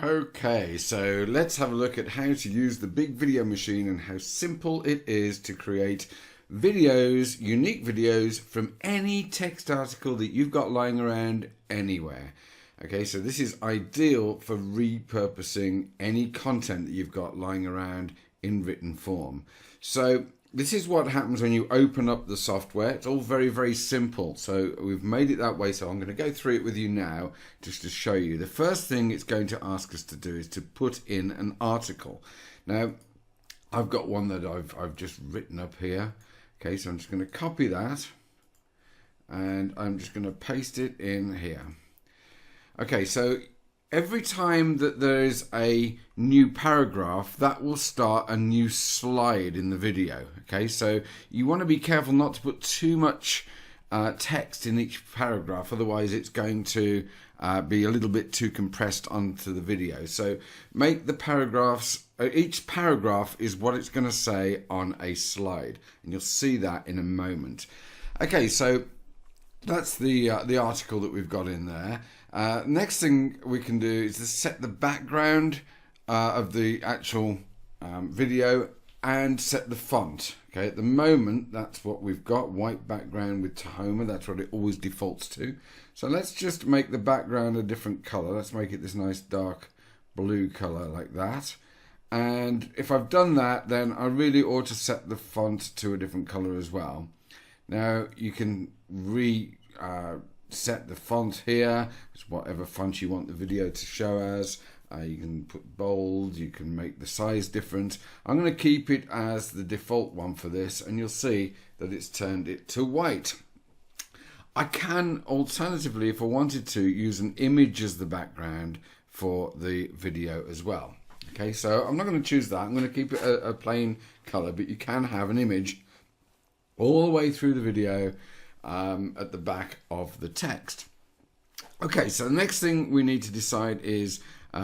Okay, so let's have a look at how to use the big video machine and how simple it is to create videos, unique videos from any text article that you've got lying around anywhere. Okay, so this is ideal for repurposing any content that you've got lying around in written form. So this is what happens when you open up the software. It's all very, very simple. So we've made it that way. So I'm going to go through it with you now just to show you. The first thing it's going to ask us to do is to put in an article. Now, I've got one that I've just written up here. Okay, so I'm just going to copy that and I'm just going to paste it in here. Okay, so every time that there is a new paragraph, that will start a new slide in the video. Okay, so you want to be careful not to put too much text in each paragraph, otherwise it's going to be a little bit too compressed onto the video. So make the paragraphs, each paragraph is what it's going to say on a slide, and you'll see that in a moment. Okay, so that's the article that we've got in there. Next thing we can do is to set the background of the actual video and set the font. Okay, at the moment that's what we've got, white background with Tahoma. That's what it always defaults to. So let's just make the background a different color. Let's make it this nice dark blue color like that. And if I've done that, then I really ought to set the font to a different color as well. Now you can set the font here, it's whatever font you want the video to show as. You can put bold, you can make the size different. I'm going to keep it as the default one for this, and you'll see that it's turned it to white. I can alternatively, if I wanted to, use an image as the background for the video as well. Okay, so I'm not going to choose that. I'm going to keep it a plain color, but you can have an image all the way through the video at the back of the text. Okay, so the next thing we need to decide is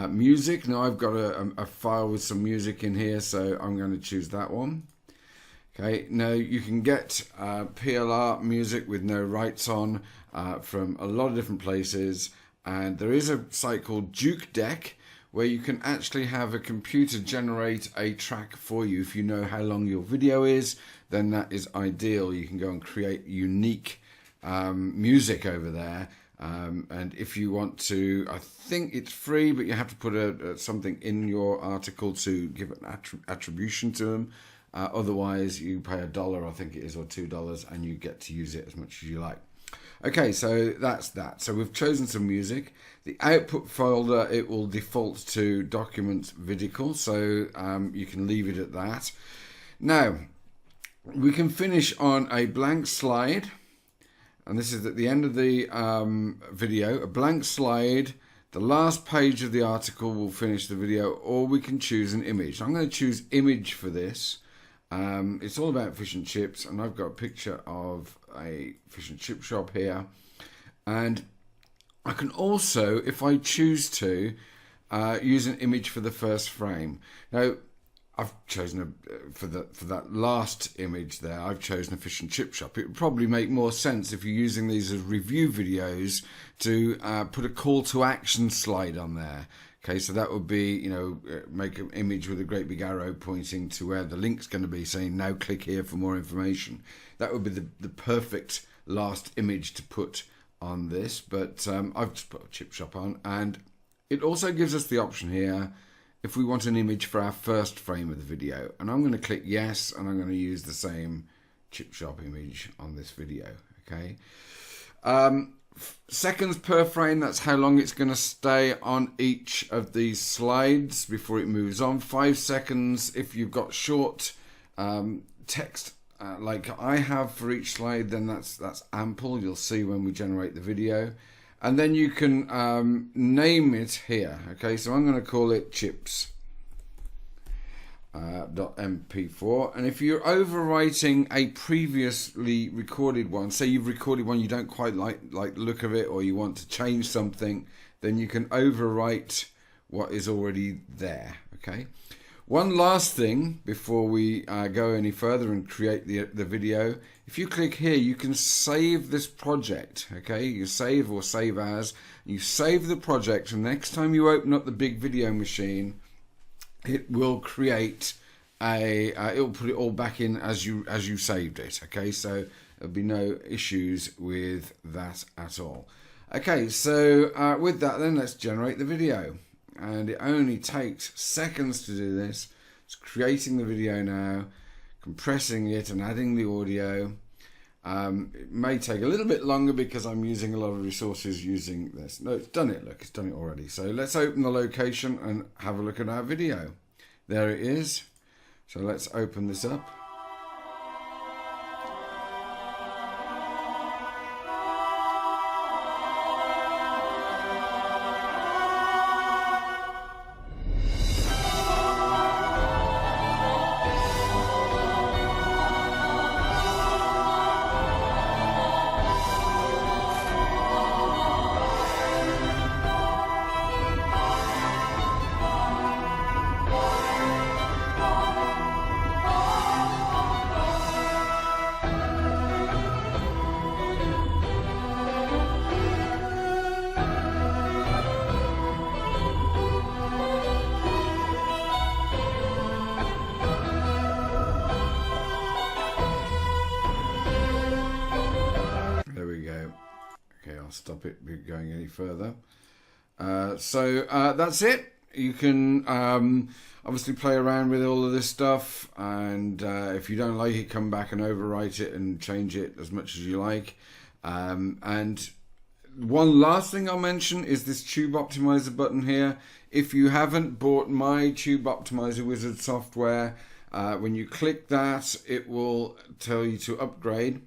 music. Now I've got a file with some music in here, so I'm going to choose that one. Okay, now you can get PLR music with no rights on from a lot of different places, and there is a site called Duke Deck where you can actually have a computer generate a track for you. If you know how long your video is, then that is ideal. You can go and create unique music over there. And if you want to, I think it's free, but you have to put something in your article to give an attribution to them. Otherwise, you pay $1, I think it is, or $2, and you get to use it as much as you like. Okay, so that's that. So we've chosen some music. The output folder, it will default to document vidical, so you can leave it at that. Now, we can finish on a blank slide, and this is at the end of the video, a blank slide. The last page of the article will finish the video, or we can choose an image. I'm going to choose image for this. It's all about fish and chips, and I've got a picture of a fish and chip shop here, and I can also, if I choose to, use an image for the first frame. Now I've chosen for that last image there, I've chosen a fish and chip shop. It would probably make more sense if you're using these as review videos to put a call to action slide on there. Okay, so that would be, you know, make an image with a great big arrow pointing to where the link's going to be, saying now click here for more information. That would be the perfect last image to put on this, but I've just put a chip shop on, and it also gives us the option here if we want an image for our first frame of the video, and I'm going to click yes, and I'm going to use the same chip shop image on this video. Okay, seconds per frame, that's how long it's going to stay on each of these slides before it moves on. 5 seconds if you've got short text like I have for each slide, then that's ample. You'll see when we generate the video. And then you can name it here. Okay, so I'm going to call it chips .mp4, and if you're overwriting a previously recorded one, say you've recorded one you don't quite like the look of it, or you want to change something, then you can overwrite what is already there. Okay, One last thing before we go any further and create the video. If you click here, you can save this project. Okay, you save or save as. You save the project, and next time you open up the big video machine, it will create it'll put it all back in as you saved it. Okay, so there'll be no issues with that at all. Okay, so with that, then let's generate the video. And it only takes seconds to do this. It's creating the video now, compressing it and adding the audio. It may take a little bit longer because I'm using a lot of resources using this. No, it's done it. Look, it's done it already. So let's open the location and have a look at our video. There it is. So let's open this up. I'll stop it going any further. So that's it. You can obviously play around with all of this stuff, and if you don't like it, come back and overwrite it and change it as much as you like. And one last thing I'll mention is this Tube Optimizer button here. If you haven't bought my Tube Optimizer Wizard software, when you click that, it will tell you to upgrade.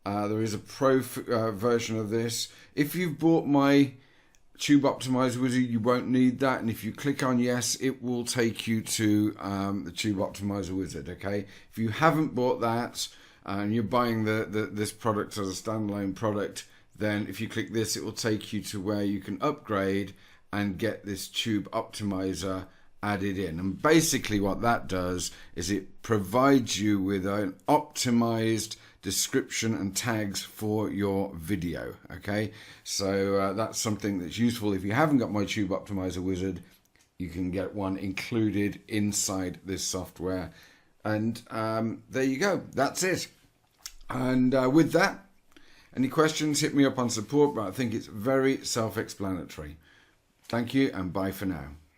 There is a pro version of this. If you've bought my Tube Optimizer Wizard, you won't need that. And if you click on yes, it will take you to the Tube Optimizer Wizard. Okay. If you haven't bought that and you're buying this product as a standalone product, then if you click this, it will take you to where you can upgrade and get this Tube Optimizer added in. And basically what that does is it provides you with an optimized description and tags for your video. Okay, so that's something that's useful. If you haven't got my Tube Optimizer Wizard, you can get one included inside this software. And there you go, that's it. And with that, any questions, hit me up on support, but I think it's very self-explanatory. Thank you and bye for now.